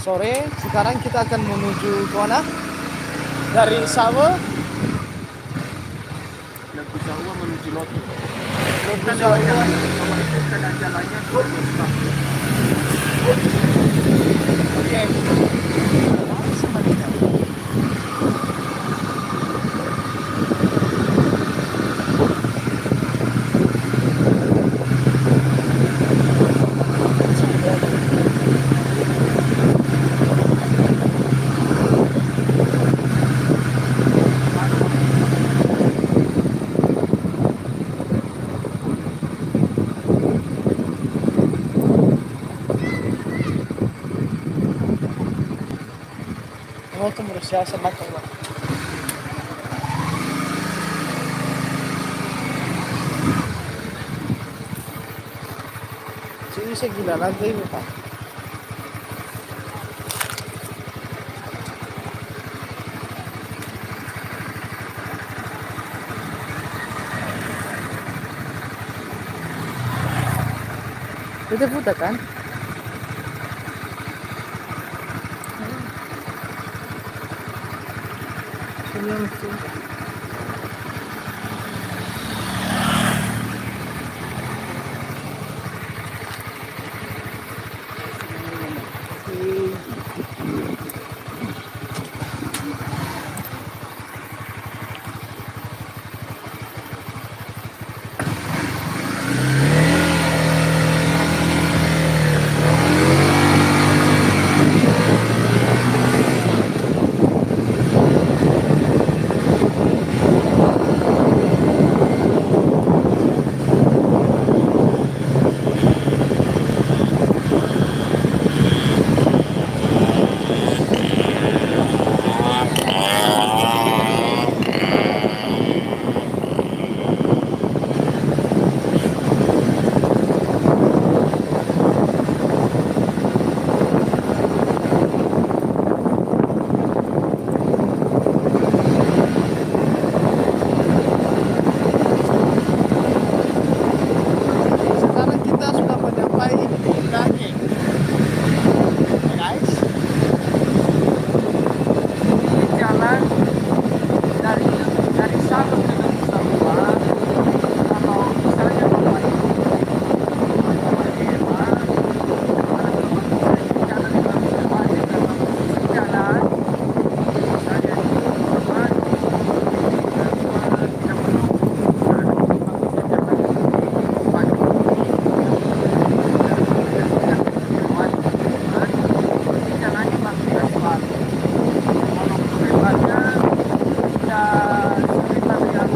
sore. Sekarang kita akan menuju ke mana? Dari Sabo Lagu Jawa menuju Lotu. ke Jawa. Kalau itu kan jalannya ke Oke. Mau tumbuh siasa makan lah. Sini saya gila lagi ini pak. Itu putar kan? Senyum sih. Sekarang kita sudah mencapai Daki. Guys, ini jalan dari Sabang ke Nusa Dua. Kalau misalnya Bapak Ibu pakai hemat, jalan yang lebih depan dalam posisi jalan, misalnya di depan, tidak perlu jalannya masih aspal. Kalau keretanya sudah sekitar yang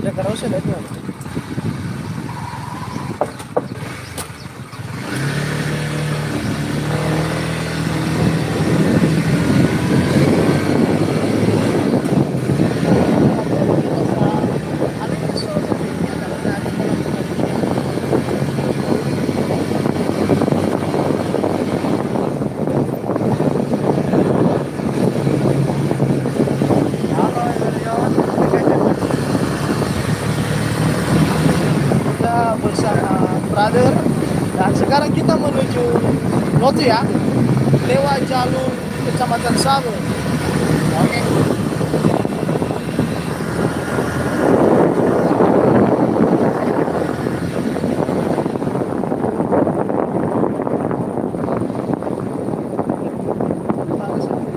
Lekarosnya lihat nggak? Kita bersama brother dan sekarang kita menuju Lotu ya, lewat jalur Kecamatan Sabo. Oke. Bagus.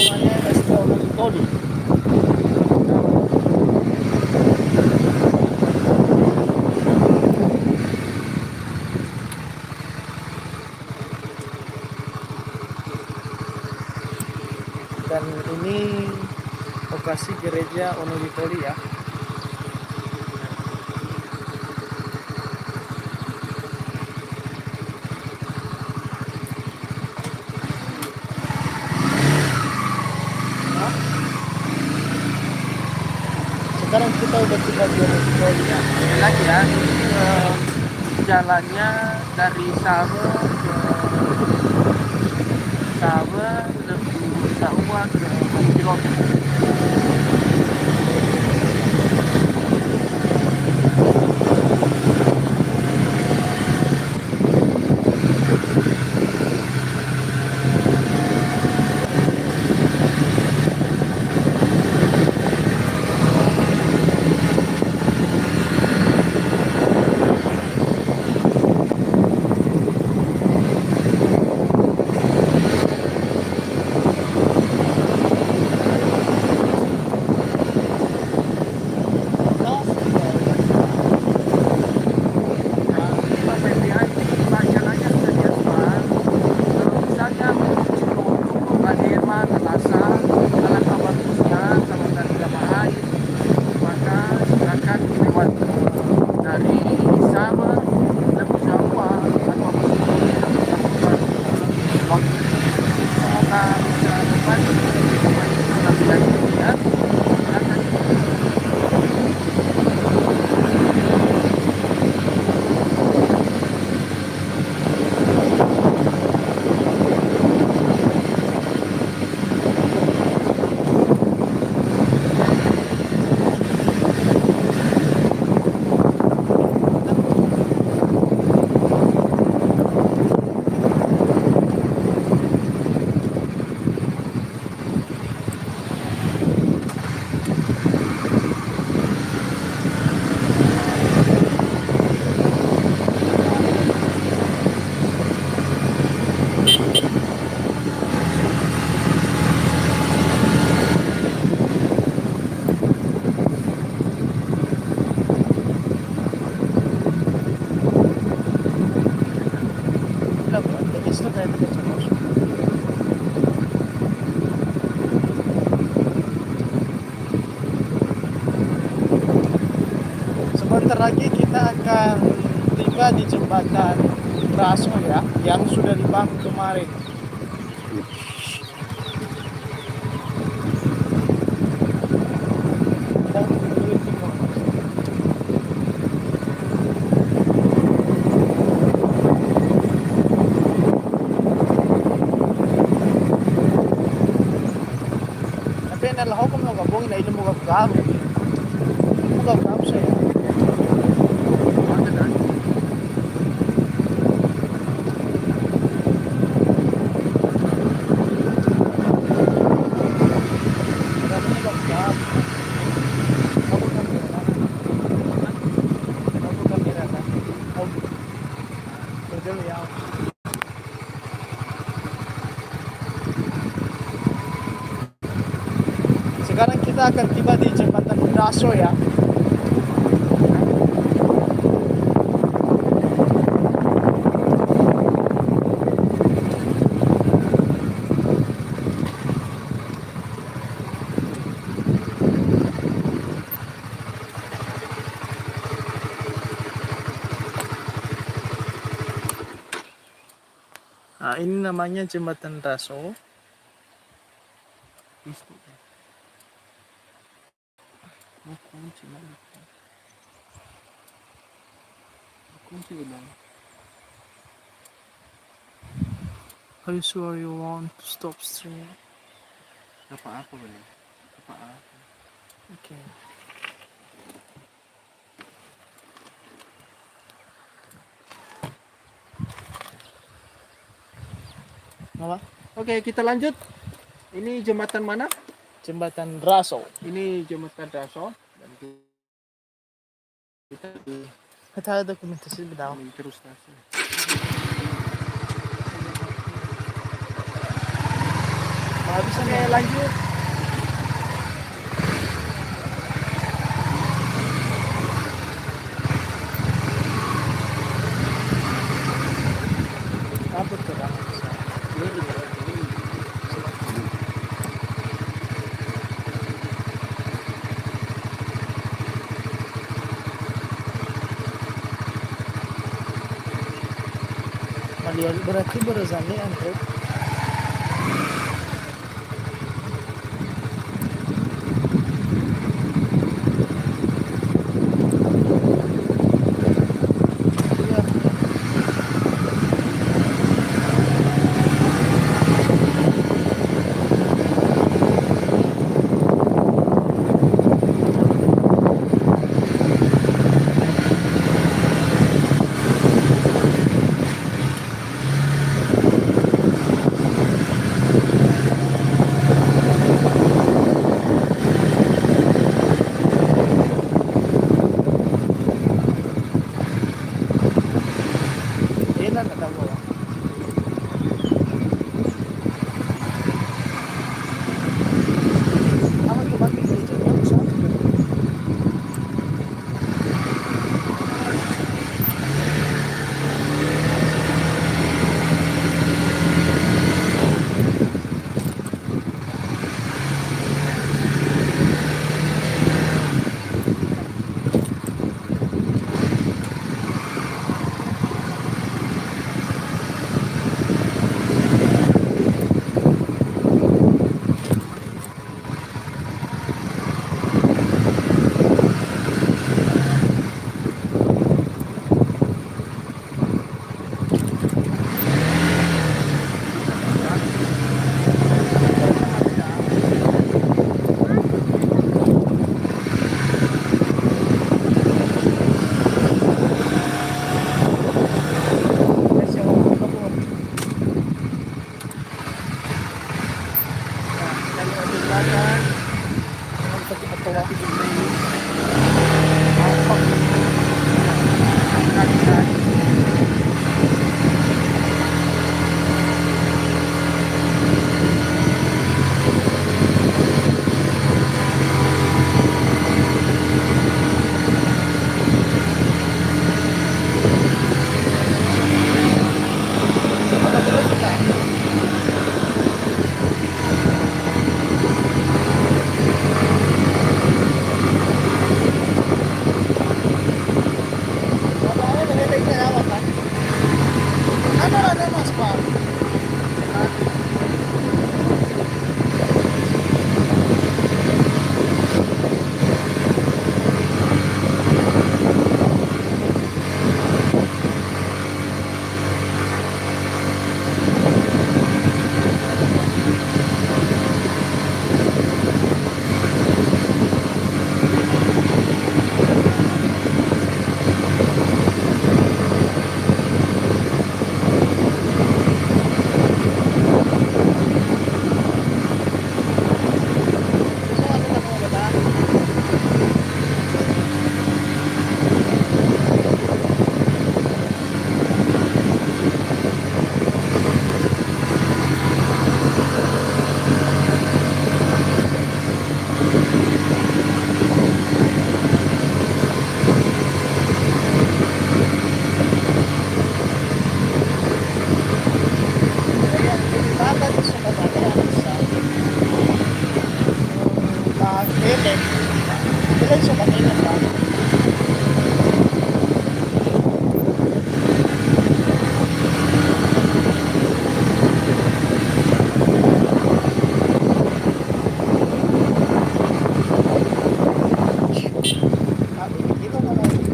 namanya Gastronomi Toli. Dan ini lokasi gereja Onogitoli ya. Sekarang kita udah tiba di Onogitoli ya. Ini lagi ya, ini jalannya dari Saba ke lebih Saua ke 6 kilometer. Sebentar lagi kita akan tiba di jembatan Raso ya, yang sudah dibangun kemarin. Tapi adalah hukum mo gabungin na ilmu mo gabungin. Mo gabungin saya. Sekarang kita akan tiba di jembatan Raso ya. Nah, ini namanya jembatan Raso. Are you sure you want to stop streaming? Apa-apa boleh. Apa-apa. Okay. Apa? Oke, kita lanjut. Ini jembatan mana? Jembatan Raso. Ini jembatan Raso. Dan kita Kita ada dokumentasi bedaw. terus stasiun. Habis na Oke, lanjut. Kapot ko lang. Berarti berezannya Android. Ilan na daw ba? Ako tumating dito. Ilan siya kanina ba? Dito na lang.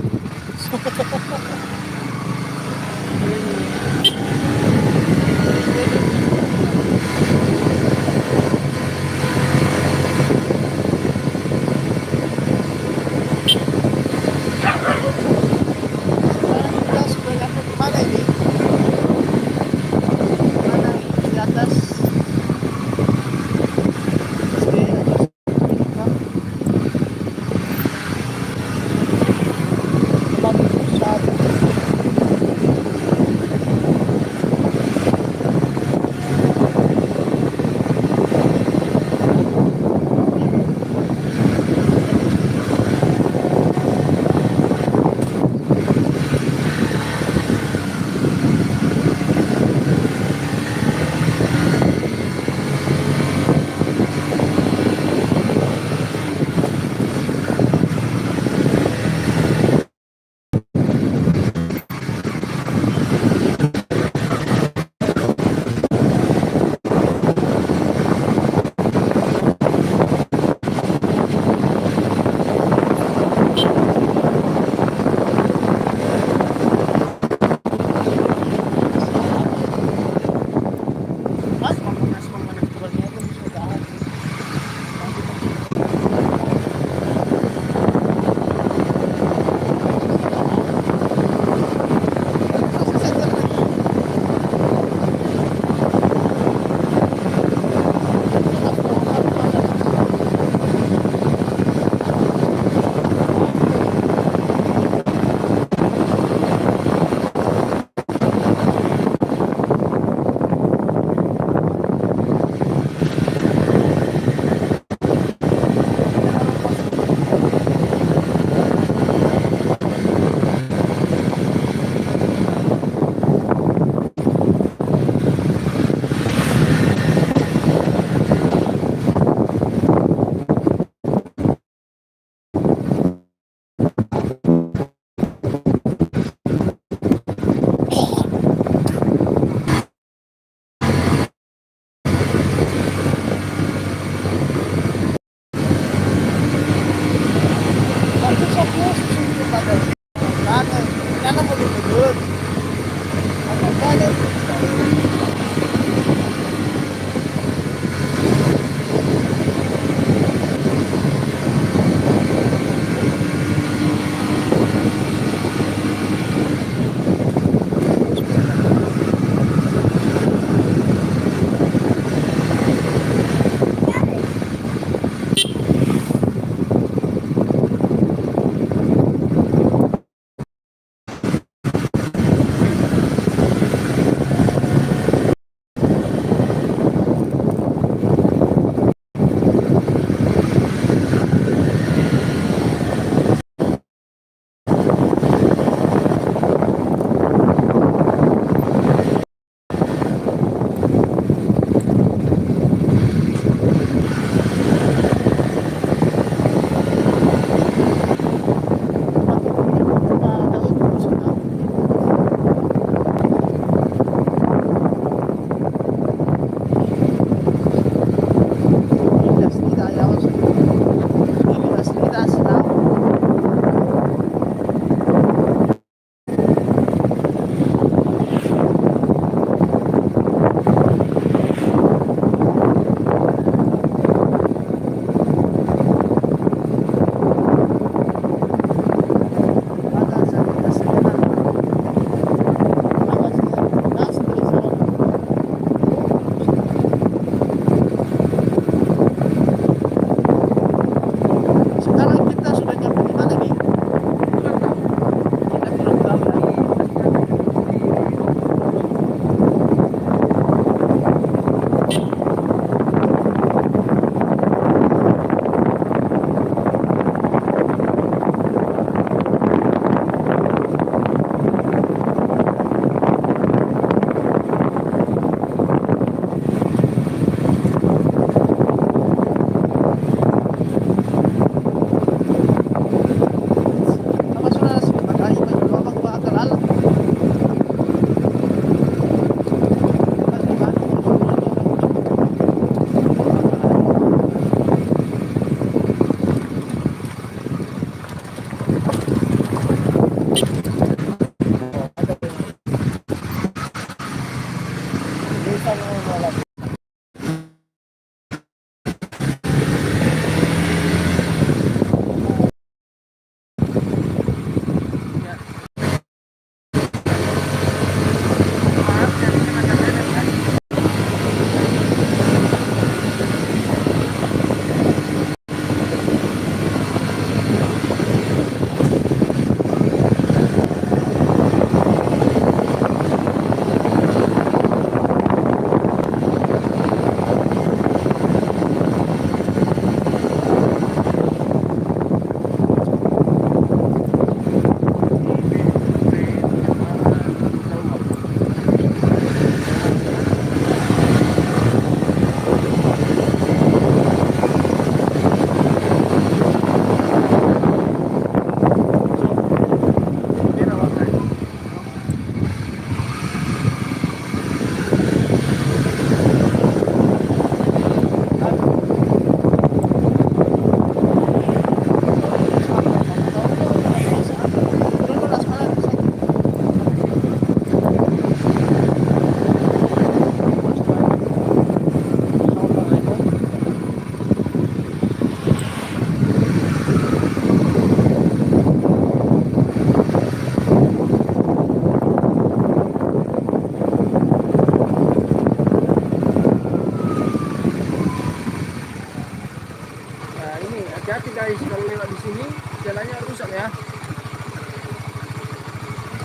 hati-hati guys kalau lewat di sini jalannya rusak ya.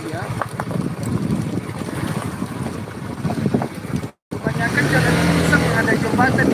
Ya. Kebanyakan jalan yang rusak yang ada jembatan.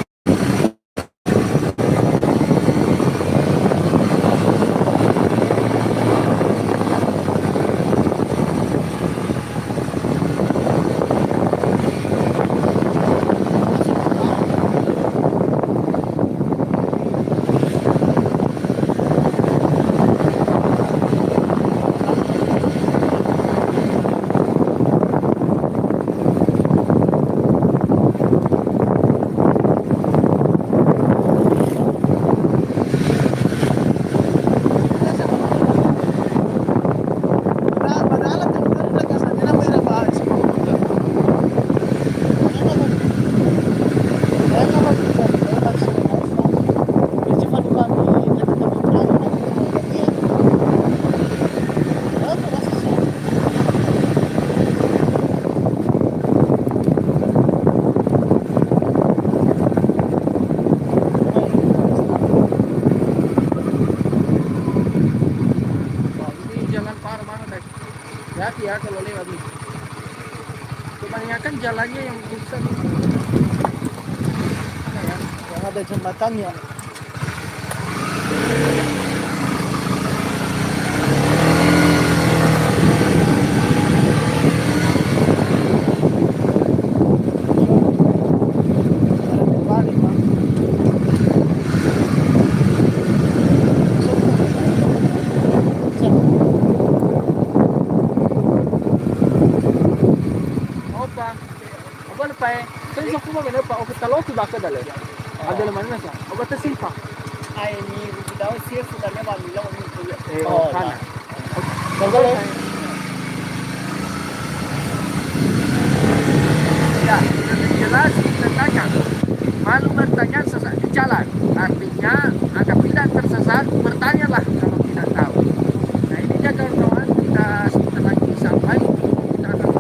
Hati ya kalau lewat nih. Kebanyakan jalannya yang rusak. Yang ada jembatannya. Senza kuma ga pa o taloki ba ka dale adala manna sa o bata silpa ai ni daw sir su da ne ba mi lawo ni ko o kana Kalau ya jelas kita tanya malu bertanya sesat di jalan artinya apabila tersesat bertanyalah kalau tidak tahu. Nah ini dia kawan-kawan kita sebentar lagi sampai kita akan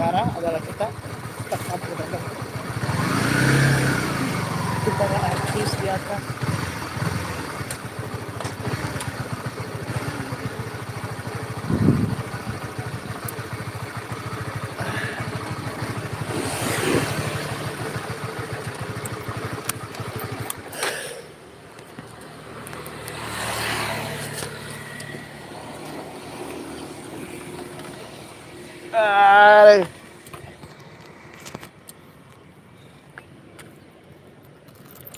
sekarang adalah kita kampung dagang. Kita ada artis di atas. Ay.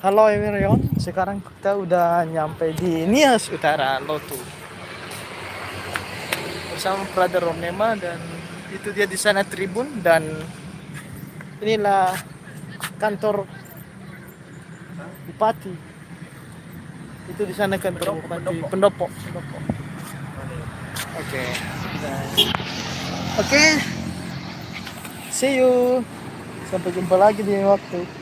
Halo Emirion, sekarang kita udah nyampe di Nias Utara Lotu bersama Brother Ronema, dan itu dia di sana tribun, dan inilah kantor bupati. Itu di sana kantor bupati Pendopo. Oke. Oke. See you. Sampai jumpa lagi di waktu.